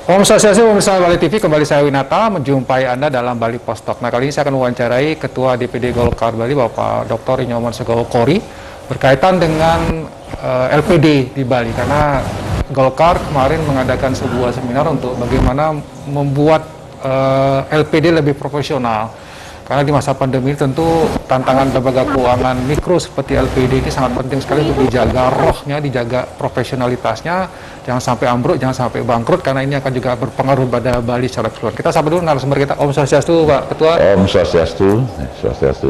Om Swastiastu, pemirsa Bali TV, kembali saya Winata menjumpai Anda dalam Bali Postok. Nah, kali ini saya akan mewawancarai Ketua DPD Golkar Bali, Bapak Dr. Nyoman Segowo Kori, berkaitan dengan LPD di Bali. Karena Golkar kemarin mengadakan sebuah seminar untuk bagaimana membuat LPD lebih profesional. Karena di masa pandemi tentu tantangan lembaga keuangan mikro seperti LPD ini sangat penting sekali untuk dijaga rohnya, dijaga profesionalitasnya, jangan sampai ambruk, jangan sampai bangkrut, karena ini akan juga berpengaruh pada Bali secara keseluruhan. Kita sapa dulu narasumber kita, Om Swastiastu, Pak Ketua. Om Swastiastu, Swastiastu.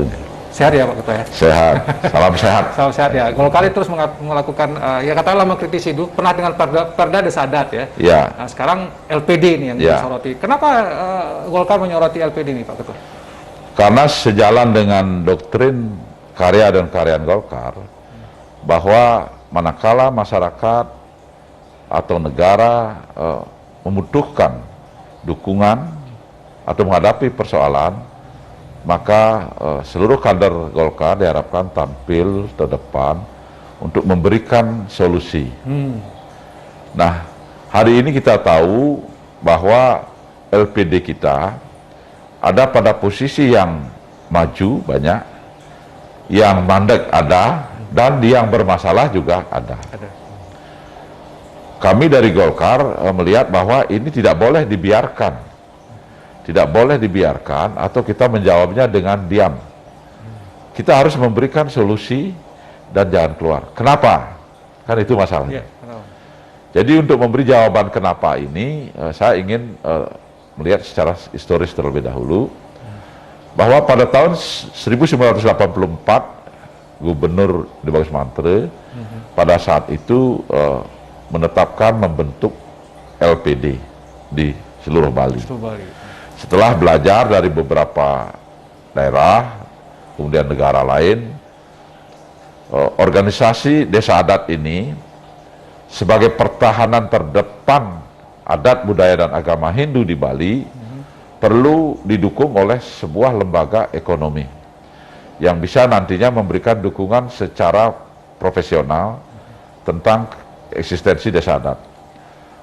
Sehat ya Pak Ketua ya? Sehat, salam sehat. Salam sehat ya. Golkar terus melakukan, ya katakanlah mengkritisi dulu, pernah dengan Perda Desa Adat ya? Ya. Nah, sekarang LPD ini yang disoroti. Kenapa Golkar menyoroti LPD ini Pak Ketua? Karena sejalan dengan doktrin karya dan karyaan Golkar, bahwa manakala masyarakat atau negara membutuhkan dukungan atau menghadapi persoalan, maka seluruh kader Golkar diharapkan tampil terdepan untuk memberikan solusi. Nah, hari ini kita tahu bahwa LPD kita ada pada posisi yang maju banyak, yang mandek ada, dan yang bermasalah juga ada. Kami dari Golkar melihat bahwa ini tidak boleh dibiarkan. Tidak boleh dibiarkan atau kita menjawabnya dengan diam. Kita harus memberikan solusi dan jalan keluar. Kenapa? Kan itu masalahnya. Jadi untuk memberi jawaban kenapa ini, saya ingin melihat secara historis terlebih dahulu, bahwa pada tahun 1984 Gubernur Dibagus Mantre pada saat itu menetapkan membentuk LPD di seluruh Bali. Setelah belajar dari beberapa daerah, kemudian negara lain, organisasi desa adat ini sebagai pertahanan terdepan adat, budaya, dan agama Hindu di Bali perlu didukung oleh sebuah lembaga ekonomi yang bisa nantinya memberikan dukungan secara profesional tentang eksistensi desa adat.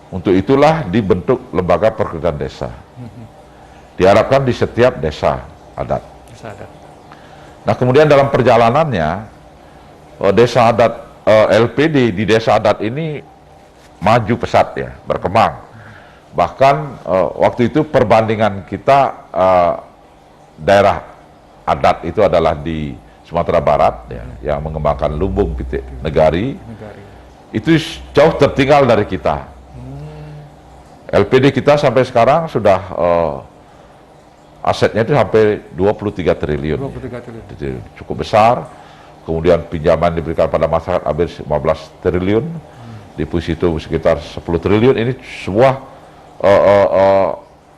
Untuk itulah dibentuk lembaga perkreditan desa. Diharapkan di setiap desa adat. Nah, kemudian dalam perjalanannya desa adat, LPD di desa adat ini maju pesat ya, berkembang. Bahkan waktu itu perbandingan kita daerah adat itu adalah di Sumatera Barat ya, yang mengembangkan lumbung pitik negari, itu jauh tertinggal dari kita. LPD kita sampai sekarang sudah asetnya itu sampai 23 triliun. 23 triliun. Jadi cukup besar. Kemudian pinjaman diberikan pada masyarakat hampir 15 triliun. Deposito sekitar 10 triliun. Ini sebuah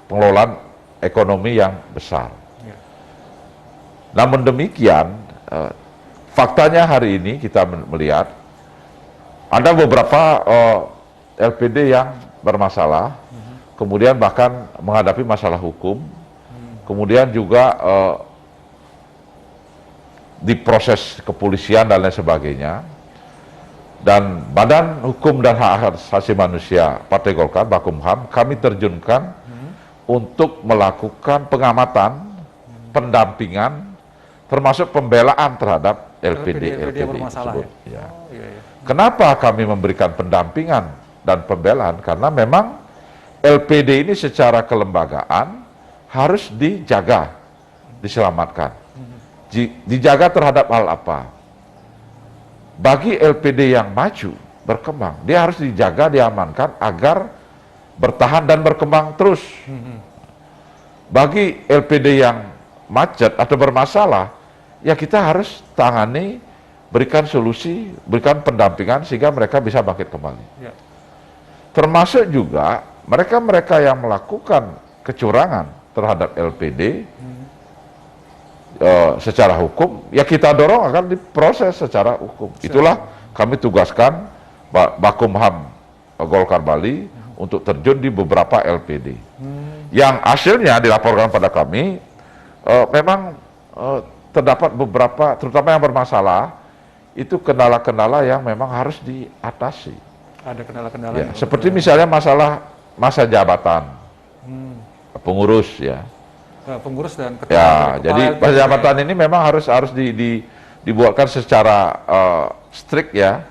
pengelolaan ekonomi yang besar. Namun demikian, faktanya hari ini kita melihat ada beberapa LPD yang bermasalah, kemudian bahkan menghadapi masalah hukum, kemudian juga diproses kepolisian dan lain sebagainya. Dan Badan Hukum dan Hak Asasi Manusia Partai Golkar, Bakumham, kami terjunkan untuk melakukan pengamatan, pendampingan, termasuk pembelaan terhadap LPD tersebut. Ya. Kenapa kami memberikan pendampingan dan pembelaan? Karena memang LPD ini secara kelembagaan harus dijaga, diselamatkan. Dijaga terhadap hal apa? Bagi LPD yang maju, berkembang, dia harus dijaga, diamankan agar bertahan dan berkembang terus. Bagi LPD yang macet atau bermasalah, ya kita harus tangani, berikan solusi, berikan pendampingan sehingga mereka bisa bangkit kembali. Termasuk juga mereka-mereka yang melakukan kecurangan terhadap LPD secara hukum, ya kita dorong akan diproses secara hukum. Itulah kami tugaskan Bakumham Golkar Bali untuk terjun di beberapa LPD. Yang hasilnya dilaporkan pada kami, memang terdapat beberapa, terutama yang bermasalah, itu kendala-kendala yang memang harus diatasi. Ada kendala-kendala. Ya, seperti misalnya masalah masa jabatan Hmm. pengurus ya. Pengurus dan ketua. Ya, kepala jadi LPD. masa jabatan ini memang harus dibuatkan secara strict ya.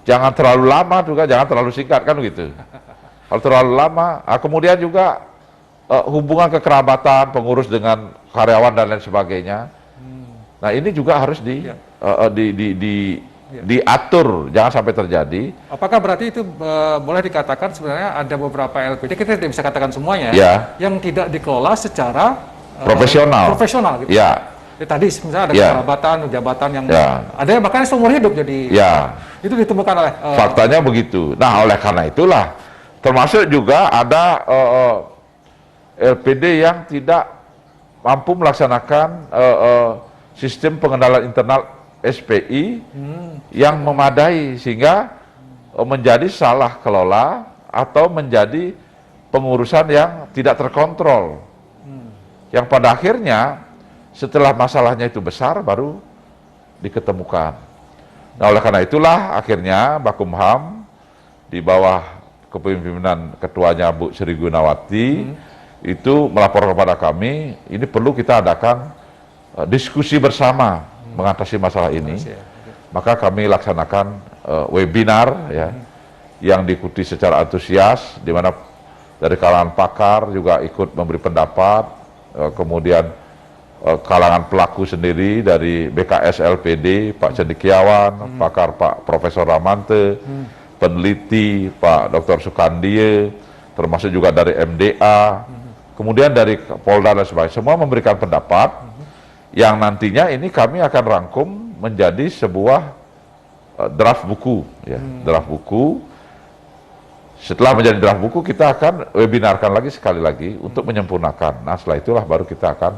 Jangan terlalu lama juga, jangan terlalu singkat kan gitu. Kalau terlalu lama, kemudian juga hubungan kekerabatan pengurus dengan karyawan dan lain sebagainya. Nah ini juga harus Ya. diatur, jangan sampai terjadi. Apakah berarti itu boleh dikatakan sebenarnya ada beberapa LPD, kita tidak bisa katakan semuanya, Ya. yang tidak dikelola secara Profesional. gitu. Ya, Ya, tadi misalnya ada Ya. kerabatan, jabatan yang Ya. ada yang bahkan seumur hidup, jadi ya. itu ditemukan oleh Faktanya begitu. Nah, oleh karena itulah, termasuk juga ada LPD yang tidak mampu melaksanakan sistem pengenalan internal SPI yang memadai, sehingga menjadi salah kelola atau menjadi pengurusan yang tidak terkontrol. Yang pada akhirnya, setelah masalahnya itu besar, baru diketemukan. Nah, oleh karena itulah akhirnya Bakumham di bawah kepemimpinan ketuanya Bu Sri Gunawati itu melapor kepada kami, ini perlu kita adakan diskusi bersama mengatasi masalah ini. Maka kami laksanakan webinar ya, yang diikuti secara antusias, di mana dari kalangan pakar juga ikut memberi pendapat, kemudian kalangan pelaku sendiri dari BKS LPD, Pak Cendekiawan, pakar Pak Profesor Ramante, peneliti Pak Dr. Sukandie, termasuk juga dari MDA, kemudian dari Polda dan sebagainya, semua memberikan pendapat yang nantinya ini kami akan rangkum menjadi sebuah draft buku, ya, draft buku. Setelah menjadi draft buku, kita akan webinarkan lagi sekali lagi untuk menyempurnakan. Nah, setelah itulah baru kita akan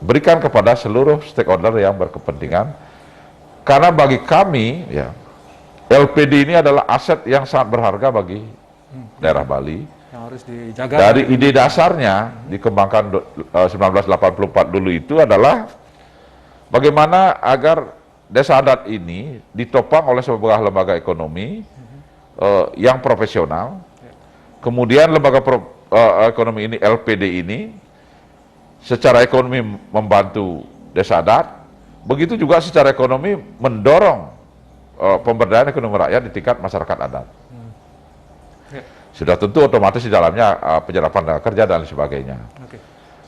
berikan kepada seluruh stakeholder yang berkepentingan. Karena bagi kami, ya, LPD ini adalah aset yang sangat berharga bagi daerah Bali. yang harus dijaga. Dari ide dasarnya dikembangkan 1984 dulu itu adalah bagaimana agar desa adat ini ditopang oleh sebuah lembaga ekonomi yang profesional. Kemudian lembaga ekonomi ini, LPD ini, secara ekonomi membantu desa adat, begitu juga secara ekonomi mendorong pemberdayaan ekonomi rakyat di tingkat masyarakat adat. Sudah tentu otomatis di dalamnya penyerapan tenaga kerja dan sebagainya.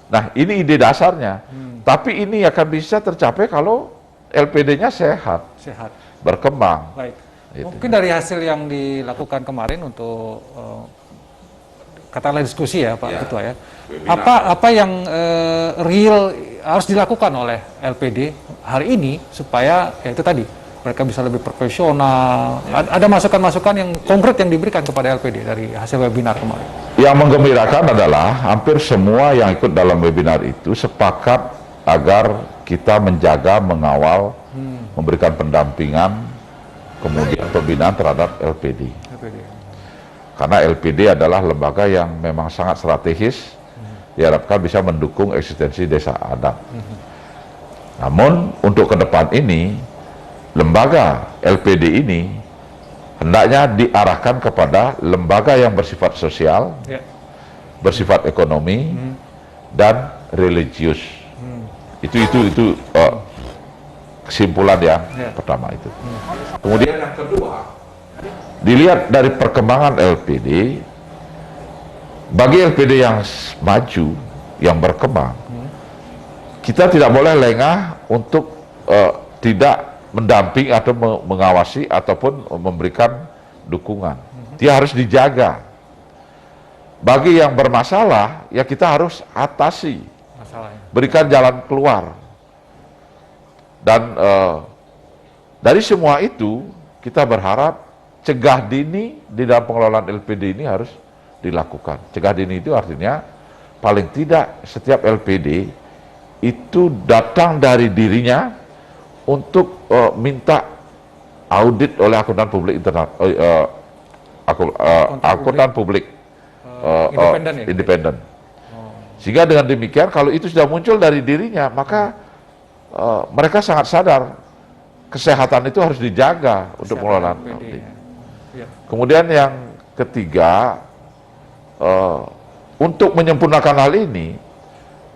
Nah, ini ide dasarnya. Tapi ini akan bisa tercapai kalau LPD-nya sehat, berkembang. Baik. Gitu. Mungkin dari hasil yang dilakukan kemarin untuk katakanlah diskusi ya Pak Ketua ya. Apa yang real harus dilakukan oleh LPD hari ini supaya ya itu tadi mereka bisa lebih profesional. Ada masukan-masukan yang konkret yang diberikan kepada LPD dari hasil webinar kemarin. Yang menggembirakan adalah hampir semua yang ikut dalam webinar itu sepakat agar kita menjaga, mengawal, memberikan pendampingan, kemudian pembinaan terhadap LPD. Karena LPD adalah lembaga yang memang sangat strategis, diharapkan bisa mendukung eksistensi desa adat. Namun untuk ke depan ini, lembaga LPD ini hendaknya diarahkan kepada lembaga yang bersifat sosial, bersifat ekonomi, dan religius. Itu kesimpulan yang pertama itu. Kemudian yang kedua, dilihat dari perkembangan LPD, bagi LPD yang maju, yang berkembang, kita tidak boleh lengah untuk tidak mendamping atau mengawasi ataupun memberikan dukungan. Dia harus dijaga. Bagi yang bermasalah, ya kita harus atasi, berikan jalan keluar. Dan dari semua itu, kita berharap cegah dini di dalam pengelolaan LPD ini harus dilakukan. Cegah dini itu artinya paling tidak setiap LPD itu datang dari dirinya untuk minta audit oleh akuntan publik internal, akuntan publik independen. Sehingga dengan demikian kalau itu sudah muncul dari dirinya, maka mereka sangat sadar kesehatan itu harus dijaga untuk pengelolaan audit. Kemudian yang ketiga, untuk menyempurnakan hal ini,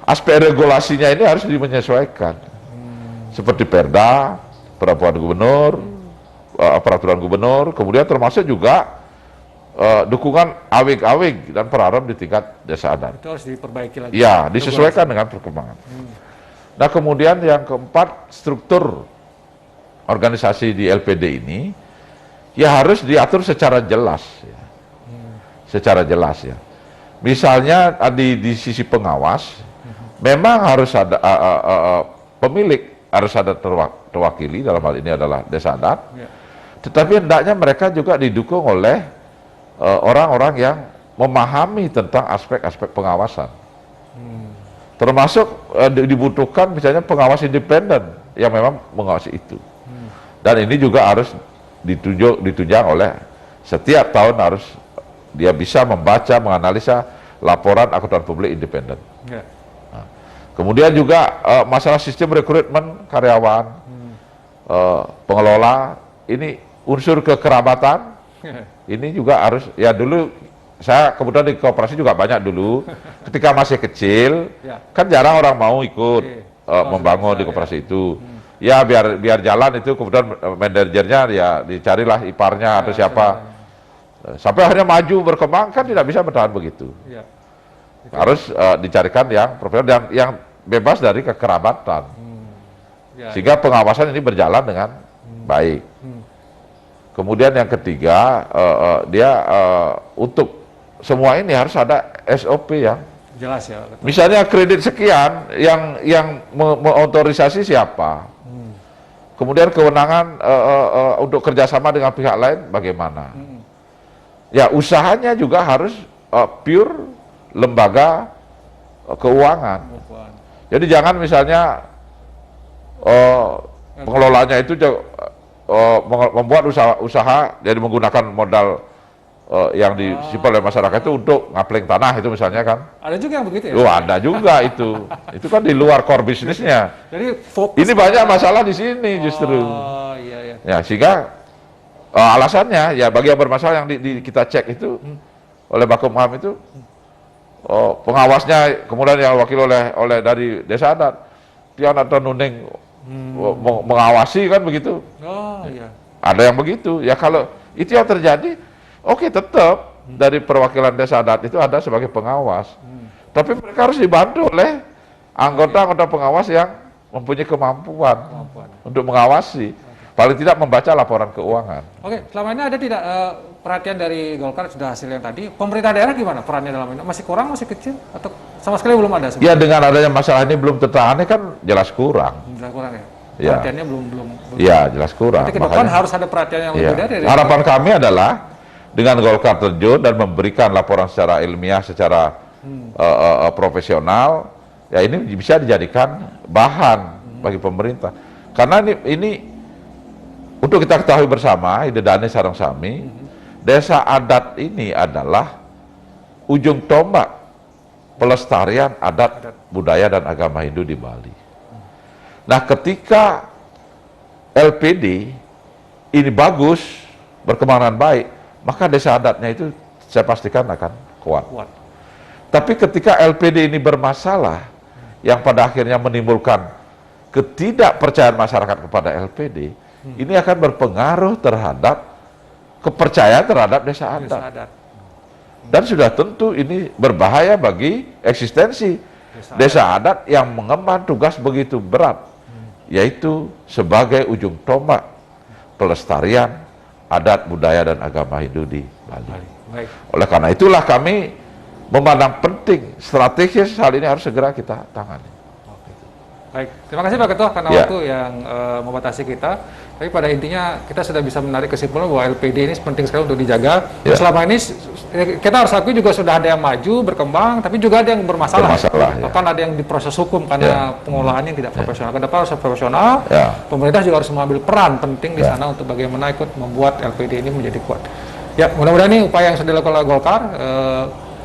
aspek regulasinya ini harus dimenyesuaikan. Seperti Perda, peraturan gubernur, kemudian termasuk juga dukungan awig-awig dan perarem di tingkat desa adat. Itu harus diperbaiki lagi. Ya, disesuaikan dengan perkembangan. Nah, kemudian yang keempat, struktur organisasi di LPD ini ya harus diatur secara jelas, ya. Secara jelas ya. Misalnya di sisi pengawas, memang harus ada pemilik harus ada terwakili, dalam hal ini adalah desa adat. Ya. Tetapi hendaknya mereka juga didukung oleh orang-orang yang memahami tentang aspek-aspek pengawasan. Termasuk dibutuhkan misalnya pengawas independen yang memang mengawasi itu. Dan ini juga harus ditunjang oleh setiap tahun harus dia bisa membaca, menganalisa laporan akuntan publik independen. Ya. Nah, kemudian juga masalah sistem rekrutmen karyawan, pengelola, ini unsur kekerabatan, ini juga harus, ya dulu saya kemudian di koperasi juga banyak dulu, ketika masih kecil, Ya. kan jarang orang mau ikut membangun di besar, koperasi itu. Ya biar jalan itu, kemudian manajernya ya dicarilah iparnya atau siapa. Sampai akhirnya maju berkembang, kan tidak bisa bertahan begitu. Ya. Harus dicarikan yang profesional, yang bebas dari kekerabatan. Ya. Sehingga pengawasan ini berjalan dengan baik. Kemudian yang ketiga, dia untuk semua ini harus ada SOP ya. Jelas ya. Betul. Misalnya kredit sekian, yang mengotorisasi siapa? Kemudian kewenangan untuk kerjasama dengan pihak lain bagaimana? Ya, usahanya juga harus pure lembaga keuangan. Jadi jangan misalnya pengelolanya itu membuat usaha jadi menggunakan modal yang disimpan oleh masyarakat itu untuk ngapling tanah itu misalnya kan. Ada juga yang begitu ya? Loh, ada juga itu. Itu kan di luar core bisnisnya. Jadi fokus Ini banyak masalah di sini justru. Oh, iya, iya. Ya, sehingga alasannya ya bagi yang bermasalah yang kita cek itu oleh Bakumham itu pengawasnya kemudian yang wakil oleh dari desa adat, Tian atau Nuning mengawasi kan begitu. Oh, iya. Ada yang begitu. Ya kalau itu yang terjadi, oke, tetap dari perwakilan desa adat itu ada sebagai pengawas. Tapi mereka harus dibantu oleh anggota-anggota pengawas yang mempunyai kemampuan untuk mengawasi. Paling tidak membaca laporan keuangan. Oke, selama ini ada tidak perhatian dari Golkar sudah hasil yang tadi? Pemerintah daerah gimana perannya dalam ini? Masih kurang, masih kecil? Atau sama sekali belum ada? Ya, dengan adanya masalah ini belum tertangani kan jelas kurang. Jelas kurang ya? Ya. Perhatiannya belum. Ya, jelas kurang. Nanti ke depan harus ada perhatian yang lebih dari harapan kami adalah dengan Golkar terjun dan memberikan laporan secara ilmiah, secara profesional, ya ini bisa dijadikan bahan bagi pemerintah. Karena ini untuk kita ketahui bersama, Ide Dane Sarang Sami, desa adat ini adalah ujung tombak pelestarian adat, budaya, dan agama Hindu di Bali. Nah, ketika LPD ini bagus, berkembang dengan baik, maka desa adatnya itu saya pastikan akan kuat. Tapi ketika LPD ini bermasalah, yang pada akhirnya menimbulkan ketidakpercayaan masyarakat kepada LPD, ini akan berpengaruh terhadap kepercayaan terhadap desa adat. Dan sudah tentu ini berbahaya bagi eksistensi desa adat yang mengemban tugas begitu berat, yaitu sebagai ujung tombak pelestarian adat, budaya, dan agama Hindu di Bali. Baik. Oleh karena itulah kami memandang penting, strategis hal ini harus segera kita tangani. Baik, terima kasih Pak Ketua karena waktu yang membatasi kita. Tapi pada intinya kita sudah bisa menarik kesimpulan bahwa LPD ini penting sekali untuk dijaga. Selama ini kita harus akui juga sudah ada yang maju, berkembang, tapi juga ada yang bermasalah. Bahkan ada yang diproses hukum karena pengelolaannya yang tidak profesional. Ke depan harus profesional. Pemerintah juga harus mengambil peran penting di sana untuk bagaimana ikut membuat LPD ini menjadi kuat. Ya, mudah-mudahan ini upaya yang sudah dilakukan oleh Golkar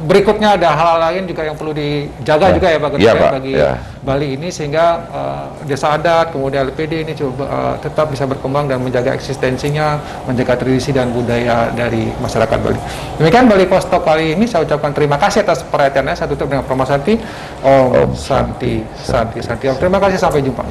berikutnya ada hal-hal lain juga yang perlu dijaga juga ya Pak Ketua, Iya, ya, Pak. bagi Ya. Bali ini, sehingga desa adat kemudian LPD ini coba tetap bisa berkembang dan menjaga eksistensinya, menjaga tradisi dan budaya dari masyarakat Bali. Demikian Bali Post Talk kali ini, saya ucapkan terima kasih atas perhatiannya. Saya tutup dengan Promo Santi. Om Santi Santi Santi. Terima kasih, sampai jumpa.